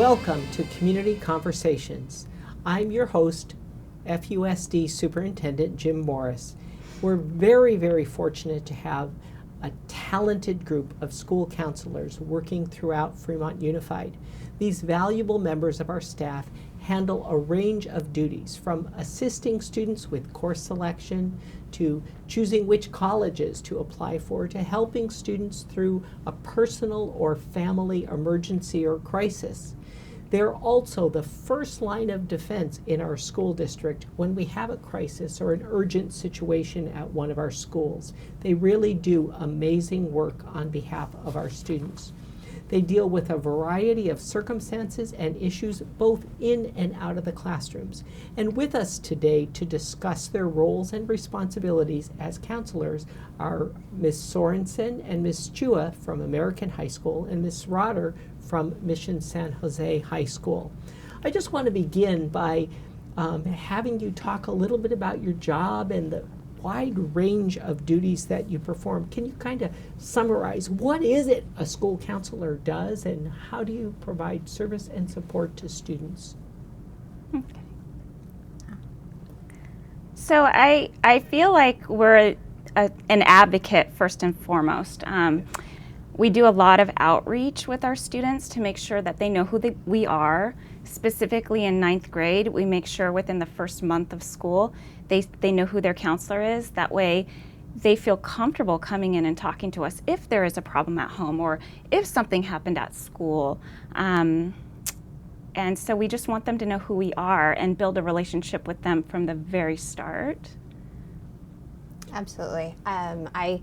Welcome to Community Conversations. I'm your host, FUSD Superintendent Jim Morris. We're very, very fortunate to have a talented group of school counselors working throughout Fremont Unified. These valuable members of our staff handle a range of duties, from assisting students with course selection, to choosing which colleges to apply for, to helping students through a personal or family emergency or crisis. They're also the first line of defense in our school district when we have a crisis or an urgent situation at one of our schools. They really do amazing work on behalf of our students. They deal with a variety of circumstances and issues both in and out of the classrooms. And with us today to discuss their roles and responsibilities as counselors are Ms. Sorensen and Ms. Chua from American High School and Ms. Rotter from Mission San Jose High School. I just want to begin by having you talk a little bit about your job and the wide range of duties that you perform. Can you kind of summarize what is it a school counselor does and how do you provide service and support to students? Okay. So I feel like we're an advocate first and foremost. We do a lot of outreach with our students to make sure that they know who we are. Specifically in 9th grade, we make sure within the first month of school they know who their counselor is. That way they feel comfortable coming in and talking to us if there is a problem at home or if something happened at school. And so we just want them to know who we are and build a relationship with them from the very start. Absolutely. I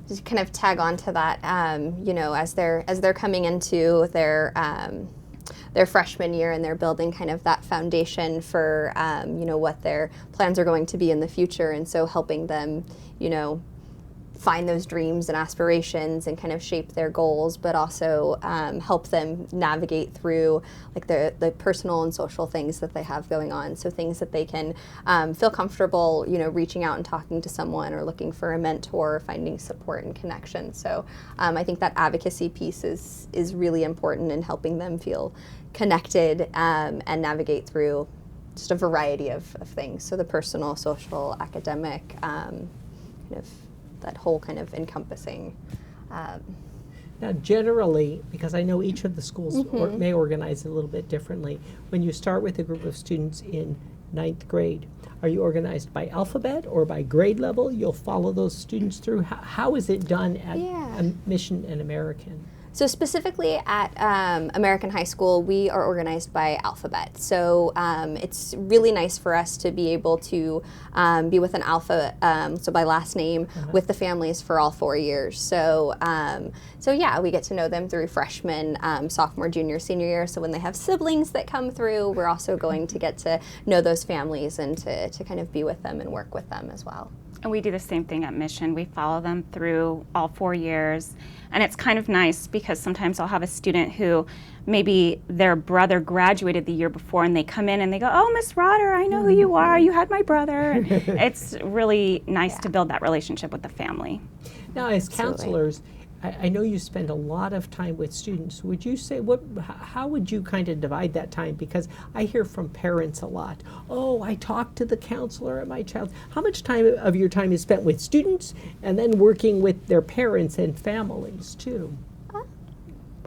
just kind of tag on to that, as they're coming into their freshman year and they're building kind of that foundation for, what their plans are going to be in the future. And so helping them, find those dreams and aspirations and kind of shape their goals, but also help them navigate through like the personal and social things that they have going on. So things that they can feel comfortable, reaching out and talking to someone or looking for a mentor, finding support and connection. So I think that advocacy piece is really important in helping them feel connected and navigate through just a variety of things. So the personal, social, academic, kind of that whole kind of encompassing. Now generally, because I know each of the schools may organize it a little bit differently, when you start with a group of students in 9th grade, are you organized by alphabet or by grade level? You'll follow those students through? How is it done at Mission and American? So specifically at American High School, we are organized by alphabet. So it's really nice for us to be able to be with an so by last name, with the families for all 4 years. So we get to know them through freshman, sophomore, junior, senior year. So when they have siblings that come through, we're also going to get to know those families and to kind of be with them and work with them as well. And we do the same thing at Mission. We follow them through all 4 years. And it's kind of nice because sometimes I'll have a student who maybe their brother graduated the year before and they come in and they go, "Oh, Miss Rotter, I know who you are. You had my brother." It's really nice to build that relationship with the family. Now, as counselors, I know you spend a lot of time with students. Would you say, how would you kind of divide that time? Because I hear from parents a lot, "Oh, I talked to the counselor at my child." How much time of your time is spent with students and then working with their parents and families too?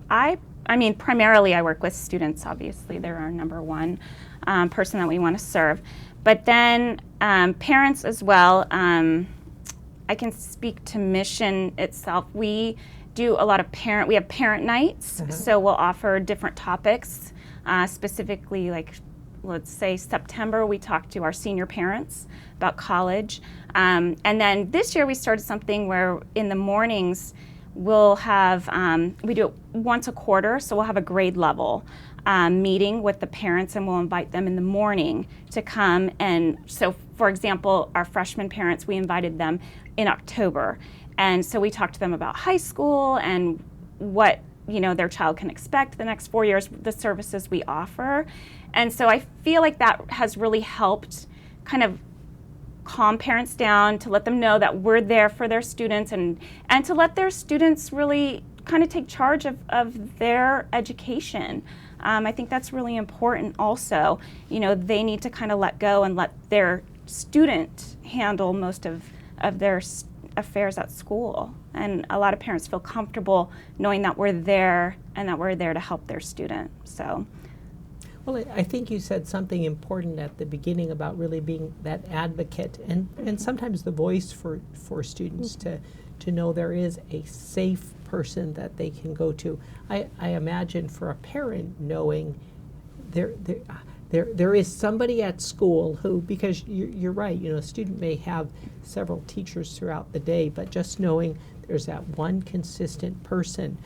I mean, primarily I work with students, obviously. They're our number one person that we want to serve. But then parents as well. I can speak to Mission itself. We do a lot of we have parent nights, so we'll offer different topics. Specifically, like, let's say September, we talk to our senior parents about college. And then this year we started something where in the mornings we'll have, we do it once a quarter, so we'll have a grade level meeting with the parents and we'll invite them in the morning to come. And so, for example, our freshman parents, we invited them in October. And so we talked to them about high school and what their child can expect the next 4 years, the services we offer. And so I feel like that has really helped kind of calm parents down, to let them know that we're there for their students and to let their students really kind of take charge of their education. I think that's really important also. You know, they need to kind of let go and let their student handle most of their affairs at school. And a lot of parents feel comfortable knowing that we're there and that we're there to help their student. So. Well, I think you said something important at the beginning about really being that advocate and sometimes the voice for students to know there is a safe person that they can go to. I imagine for a parent knowing there is somebody at school who, because you're right, you know, a student may have several teachers throughout the day, but just knowing there's that one consistent person.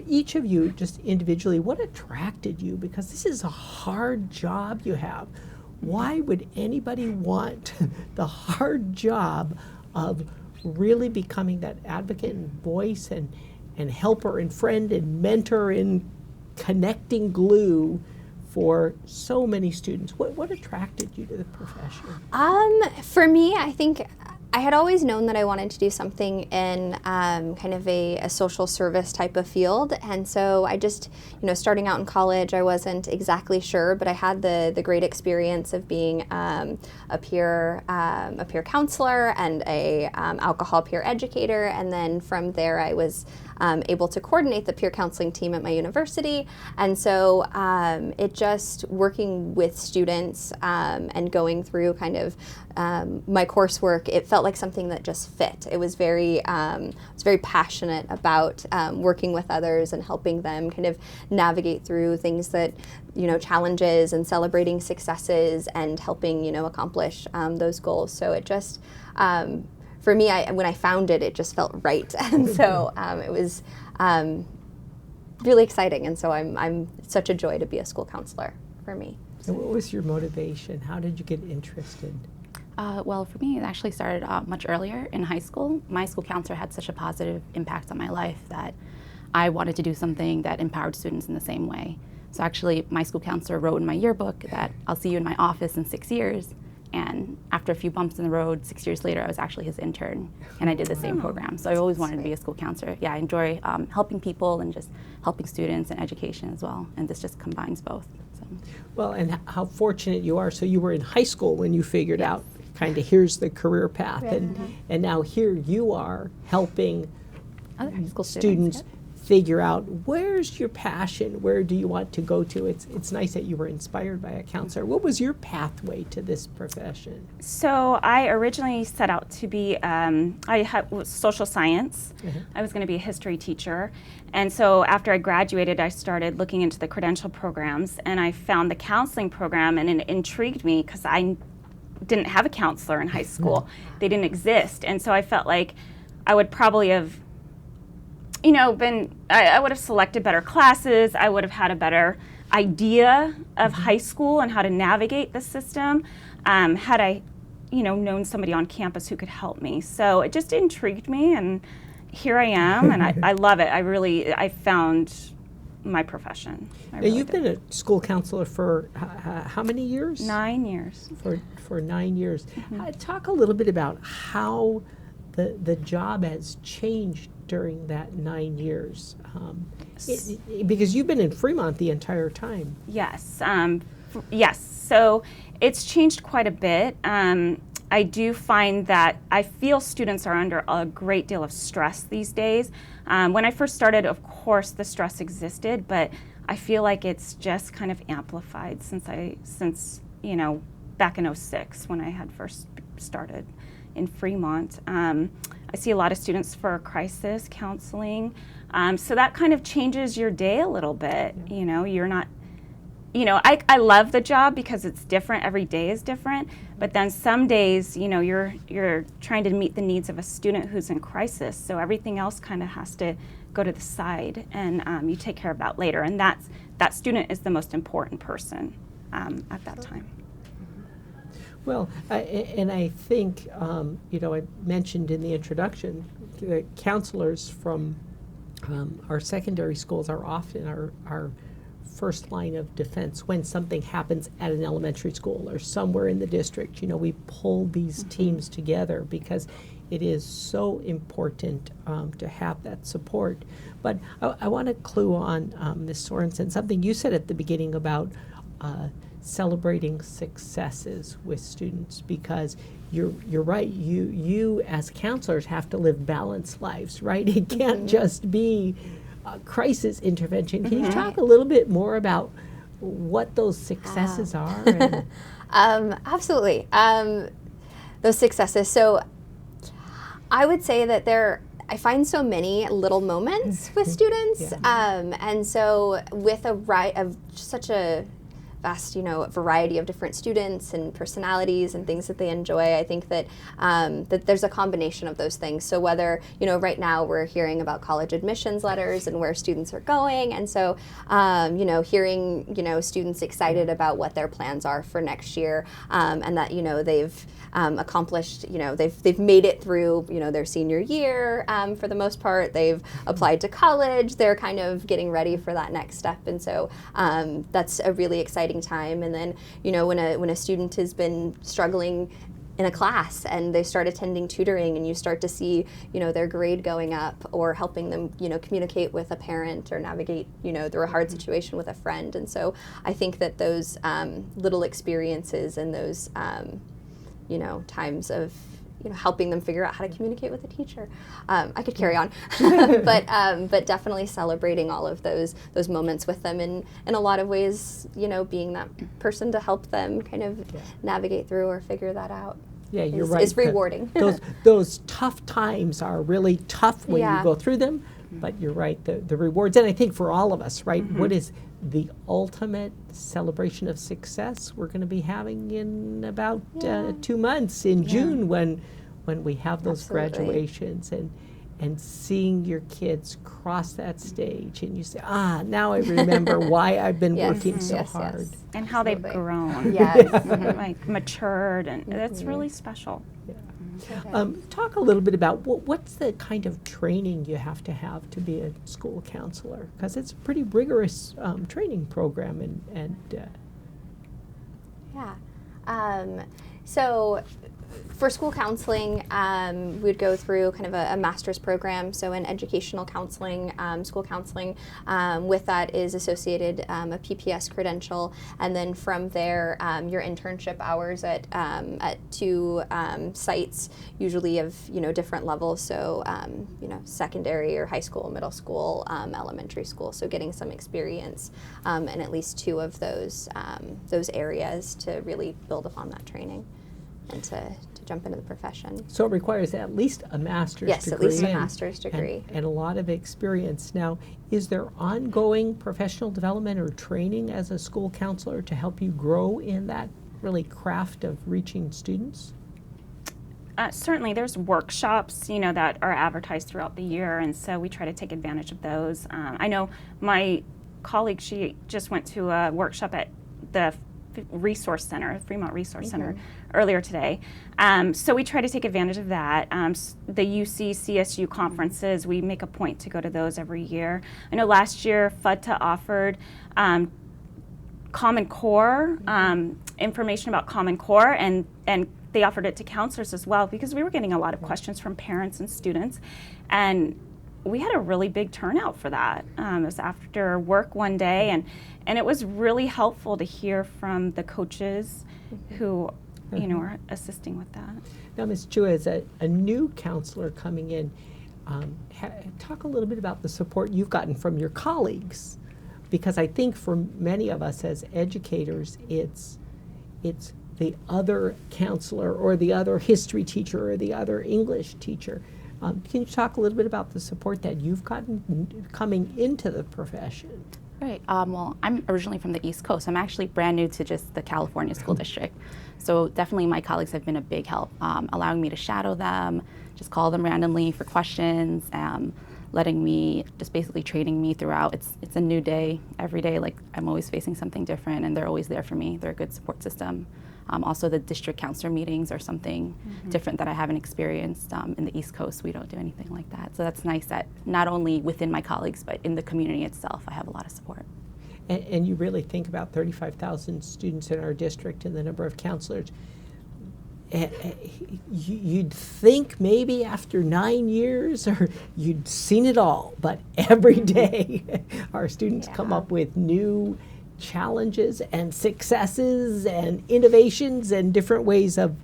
Each of you, just individually, what attracted you? Because this is a hard job you have. Why would anybody want the hard job of really becoming that advocate and voice and helper and friend and mentor and connecting glue for so many students? What attracted you to the profession? For me, I think I had always known that I wanted to do something in kind of a social service type of field, and so I just, you know, starting out in college, I wasn't exactly sure, but I had the great experience of being a peer counselor and a alcohol peer educator, and then from there I was able to coordinate the peer counseling team at my university, and so it just working with students and going through kind of my coursework, it felt like something that just fit. It was very passionate about working with others and helping them kind of navigate through things that, you know, challenges and celebrating successes and helping, you know, accomplish those goals. So it just, for me, when I found it, it just felt right. And so it was really exciting. And so I'm such a joy to be a school counselor for me. And what was your motivation? How did you get interested? Well, for me, it actually started much earlier in high school. My school counselor had such a positive impact on my life that I wanted to do something that empowered students in the same way. So actually, my school counselor wrote in my yearbook that I'll see you in my office in 6 years. And after a few bumps in the road, 6 years later, I was actually his intern, and I did the same program. So I always wanted to be a school counselor. Yeah, I enjoy helping people and just helping students and education as well. And this just combines both. So. Well, and how fortunate you are. So you were in high school when you figured out kind of here's the career path, and now here you are helping Other high school students figure out where's your passion, where do you want to go to. It's nice that you were inspired by a counselor. What was your pathway to this profession? So I originally set out to be, was social science. I was going to be a history teacher. And so after I graduated, I started looking into the credential programs, and I found the counseling program, and it intrigued me because I didn't have a counselor in high school. They didn't exist. And so I felt like I would probably have, you know, I would have selected better classes. I would have had a better idea of high school and how to navigate the system had I, you know, known somebody on campus who could help me. So it just intrigued me, and here I am, and I love it. I found my profession. Now, you've been a school counselor for how many years? 9 years. For 9 years. Talk a little bit about how the job has changed during that 9 years, because you've been in Fremont the entire time. Yes, yes. So it's changed quite a bit. I do find that I feel students are under a great deal of stress these days. When I first started, of course, the stress existed, but I feel like it's just kind of amplified since you know, back in '06 when I had first started in Fremont. I see a lot of students for crisis counseling, so that kind of changes your day a little bit. Yeah. You know, you're not, you know, I love the job because it's different. Every day is different, but then some days, you know, you're trying to meet the needs of a student who's in crisis, so everything else kind of has to go to the side, and you take care of that later, and that student is the most important person at that time. Well, and I think, you know, I mentioned in the introduction, the counselors from our secondary schools are often our first line of defense when something happens at an elementary school or somewhere in the district. You know, we pull these teams together because it is so important to have that support. But I want to clue on, Ms. Sorensen, something you said at the beginning about celebrating successes with students, because you're right. You as counselors have to live balanced lives, right? It can't just be crisis intervention. Can you talk a little bit more about what those successes are? And Absolutely. Those successes. So I would say that I find so many little moments with students. And so with such a vast, variety of different students and personalities and things that they enjoy, I think that that there's a combination of those things. So whether, right now we're hearing about college admissions letters and where students are going, and so, hearing, students excited about what their plans are for next year, and that, they've accomplished, they've made it through, their senior year for the most part. They've applied to college. They're kind of getting ready for that next step, and so that's a really exciting time. And then, when a student has been struggling in a class and they start attending tutoring, and you start to see, their grade going up, or helping them, communicate with a parent or navigate, through a hard situation with a friend. And so I think that those little experiences and those times of helping them figure out how to communicate with a teacher. I could carry on, but definitely celebrating all of those moments with them, and in a lot of ways, being that person to help them kind of navigate through or figure that out. Yeah, you're right. Is rewarding. Those tough times are really tough when you go through them, but you're right, the rewards. And I think for all of us, right, what is the ultimate celebration of success? We're going to be having in about 2 months in June, when we have those graduations, and seeing your kids cross that stage, and you say, now I remember why I've been working so hard. And how they've grown. Yes. Like matured, and that's really special. Talk a little bit about what's the kind of training you have to be a school counselor, because it's a pretty rigorous training program, so for school counseling, we'd go through kind of a master's program, so in educational counseling, school counseling. With that is associated a PPS credential, and then from there, your internship hours at 2 sites, usually of different levels. So secondary or high school, middle school, elementary school. So getting some experience in at least 2 of those areas to really build upon that training and to jump into the profession. So it requires at least a master's degree. Yes, at least a master's degree. And a lot of experience. Now, is there ongoing professional development or training as a school counselor to help you grow in that really craft of reaching students? Certainly, there's workshops, that are advertised throughout the year, and so we try to take advantage of those. I know my colleague, she just went to a workshop at the Resource Center, Fremont Resource Center, earlier today. So we try to take advantage of that. The UC CSU conferences, we make a point to go to those every year. I know last year FUTA offered Common Core, information about Common Core, and they offered it to counselors as well, because we were getting a lot of questions from parents and students, and we had a really big turnout for that. It was after work one day, and it was really helpful to hear from the coaches who are assisting with that. Now, Ms. Chua, as a new counselor coming in, talk a little bit about the support you've gotten from your colleagues, because I think for many of us as educators, it's the other counselor or the other history teacher or the other English teacher. Can you talk a little bit about the support that you've gotten coming into the profession? Right. Well, I'm originally from the East Coast. I'm actually brand new to just the California school district. So definitely my colleagues have been a big help, allowing me to shadow them, just call them randomly for questions, letting me, just basically training me throughout. It's a new day every day. Like, I'm always facing something different, and they're always there for me. They're a good support system. Also, the district counselor meetings are something different that I haven't experienced. In the East Coast, we don't do anything like that. So that's nice that not only within my colleagues, but in the community itself, I have a lot of support. And you really think about 35,000 students in our district and the number of counselors. you'd think maybe after 9 years or you'd seen it all, but every day our students come up with new challenges and successes and innovations and different ways of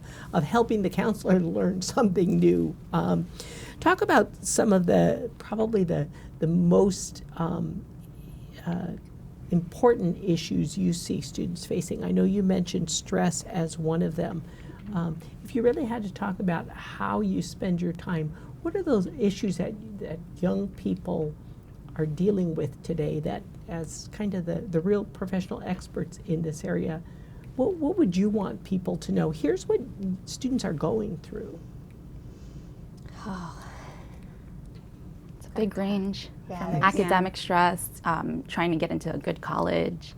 helping the counselor learn something new. Talk about some of probably the most important issues you see students facing. I know you mentioned stress as one of them. If you really had to talk about how you spend your time, what are those issues that young people are dealing with today that, as kind of the real professional experts in this area, what would you want people to know? Here's what students are going through. It's a big range. Yeah, From academic stress, trying to get into a good college,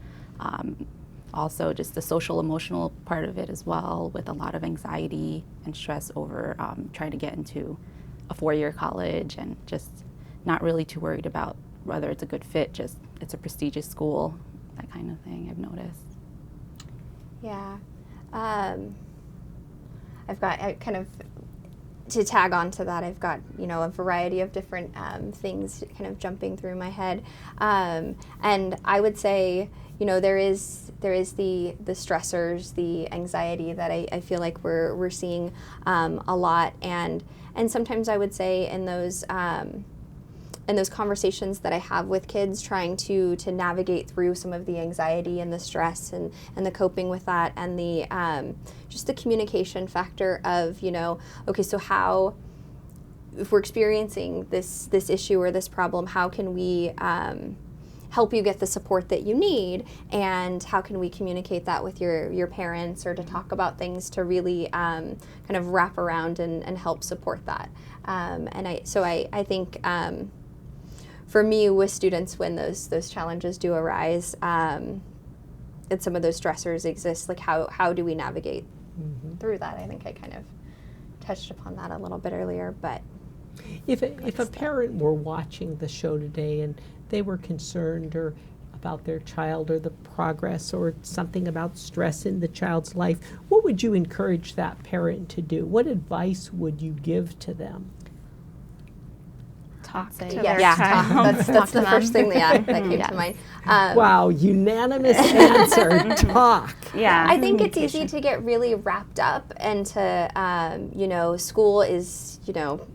also just the social emotional part of it as well, with a lot of anxiety and stress over trying to get into a 4-year college, and just not really too worried about whether it's a good fit, just it's a prestigious school, that kind of thing I've noticed. Yeah. I've got kind of, to tag on to that, I've got, a variety of different things kind of jumping through my head. And I would say, there is the stressors, the anxiety that I feel like we're seeing a lot. And sometimes I would say in those conversations that I have with kids, trying to navigate through some of the anxiety and the stress and the coping with that, and the just the communication factor of, okay, so how, if we're experiencing this issue or this problem, how can we help you get the support that you need, and how can we communicate that with your parents, or to talk about things to really kind of wrap around and help support that. And I think for me, with students, when those challenges do arise, and some of those stressors exist, like how do we navigate through that? I think I kind of touched upon that a little bit earlier, but if a parent were watching the show today and they were concerned or about their child or the progress or something about stress in the child's life, what would you encourage that parent to do? What advice would you give to them? Talk to yes, their talk. child. That's the first thing that came to mind. Wow, unanimous answer, talk. Yeah. I think it's easy to get really wrapped up into, school is,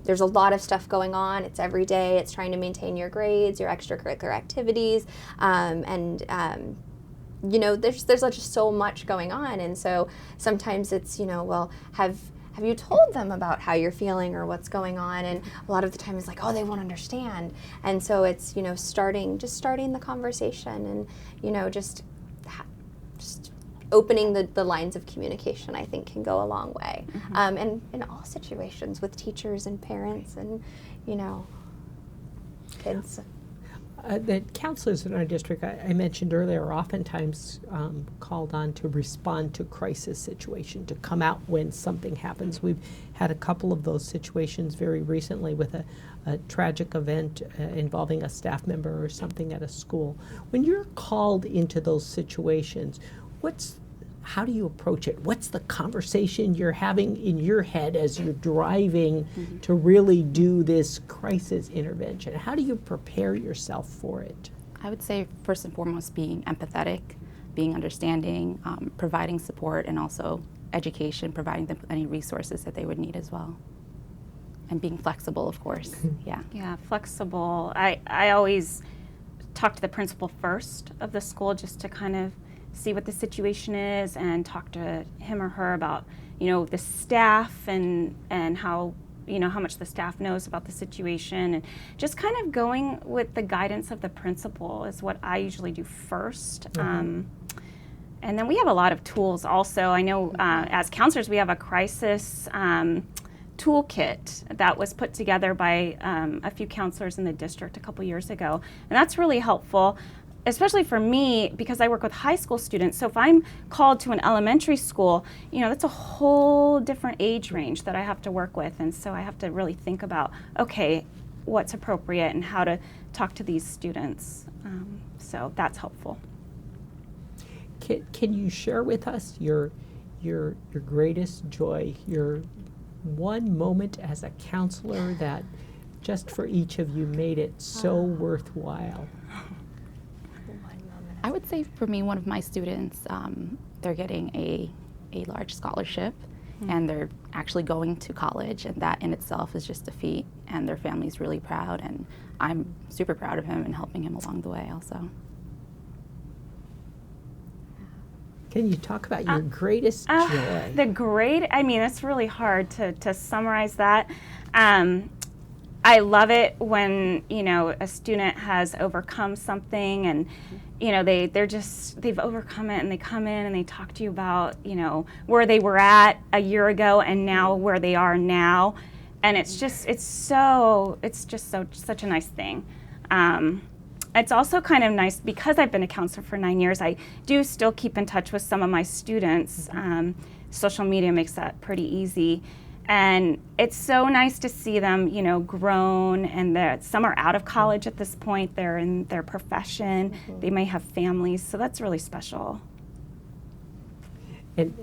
there's a lot of stuff going on. It's every day. It's trying to maintain your grades, your extracurricular activities, there's just so much going on. And so sometimes it's, well, have you told them about how you're feeling or what's going on? And a lot of the time it's like, oh, they won't understand. And so it's, starting the conversation, and, just opening the lines of communication, I think, can go a long way. And in all situations, with teachers and parents and, kids. The counselors in our district, I mentioned earlier, are oftentimes called on to respond to crisis situation, to come out when something happens. We've had a couple of those situations very recently with a tragic event involving a staff member or something at a school. When you're called into those situations, how do you approach it? What's the conversation you're having in your head as you're driving to really do this crisis intervention? How do you prepare yourself for it? I would say first and foremost being empathetic, being understanding, providing support, and also education, providing them with any resources that they would need as well. And being flexible, of course. Yeah, flexible. I always talk to the principal first of the school, just to kind of see what the situation is and talk to him or her about, the staff and how, how much the staff knows about the situation, and just kind of going with the guidance of the principal is what I usually do first. And then we have a lot of tools also. I know as counselors, we have a crisis toolkit that was put together by a few counselors in the district a couple years ago, and that's really helpful, especially for me, because I work with high school students. So if I'm called to an elementary school, that's a whole different age range that I have to work with. And so I have to really think about, okay, what's appropriate and how to talk to these students. So that's helpful. Can you share with us your your greatest joy, your one moment as a counselor that just for each of you made it so worthwhile? I would say for me, one of my students, they're getting a large scholarship, and they're actually going to college, and that in itself is just a feat, and their family's really proud, and I'm super proud of him and helping him along the way also. Can you talk about your greatest joy? I mean, it's really hard to summarize that. I love it when, a student has overcome something and, they've overcome it and they come in and they talk to you about, where they were at a year ago and now where they are now. And it's just such a nice thing. It's also kind of nice because I've been a counselor for 9 years. I do still keep in touch with some of my students. Social media makes that pretty easy. And it's so nice to see them, grown, and some are out of college at this point. They're in their profession. They may have families, so that's really special. And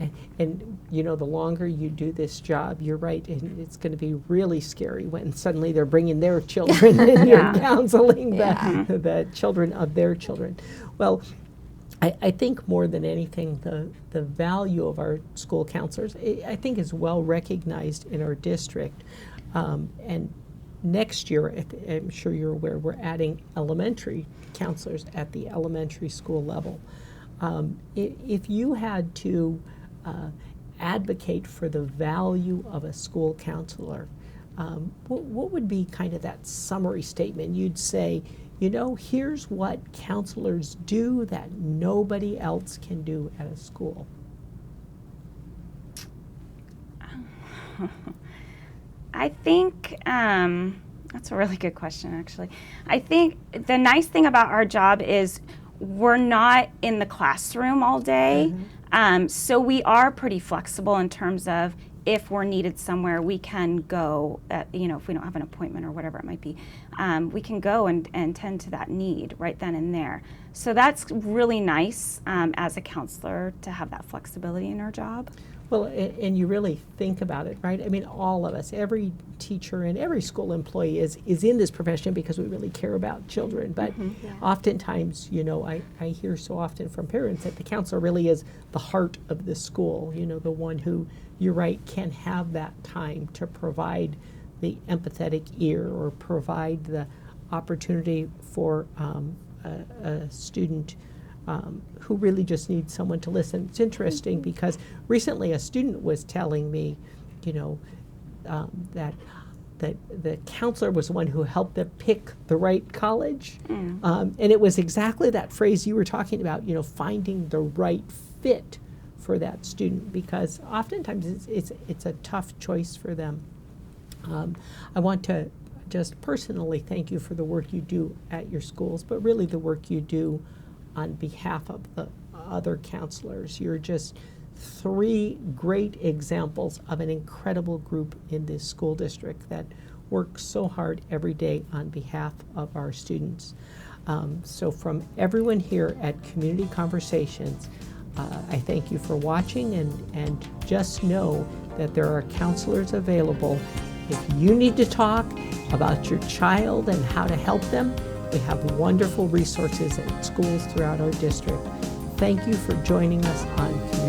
the longer you do this job, you're right, and it's going to be really scary when suddenly they're bringing their children and you're counseling the children of their children. Well, I think more than anything, the value of our school counselors, I think, is well recognized in our district. And next year, I'm sure you're aware, we're adding elementary counselors at the elementary school level. If you had to advocate for the value of a school counselor, what would be kind of that summary statement? You'd say, here's what counselors do that nobody else can do at a school. I think that's a really good question, actually. I think the nice thing about our job is we're not in the classroom all day, so we are pretty flexible in terms of if we're needed somewhere, we can go, if we don't have an appointment or whatever it might be, we can go and tend to that need right then and there. So that's really nice as a counselor to have that flexibility in our job. Well, and you really think about it, right? I mean, all of us, every teacher and every school employee is in this profession because we really care about children. But oftentimes, I hear so often from parents that the counselor really is the heart of the school, the one who, you're right, can have that time to provide the empathetic ear or provide the opportunity for a student who really just needs someone to listen. It's interesting because recently a student was telling me, that the counselor was the one who helped them pick the right college. And it was exactly that phrase you were talking about, finding the right fit for that student, because oftentimes it's a tough choice for them. I want to just personally thank you for the work you do at your schools, but really the work you do on behalf of the other counselors. You're just 3 great examples of an incredible group in this school district that works so hard every day on behalf of our students. So from everyone here at Community Conversations, I thank you for watching, and just know that there are counselors available. If you need to talk about your child and how to help them, we have wonderful resources at schools throughout our district. Thank you for joining us on Community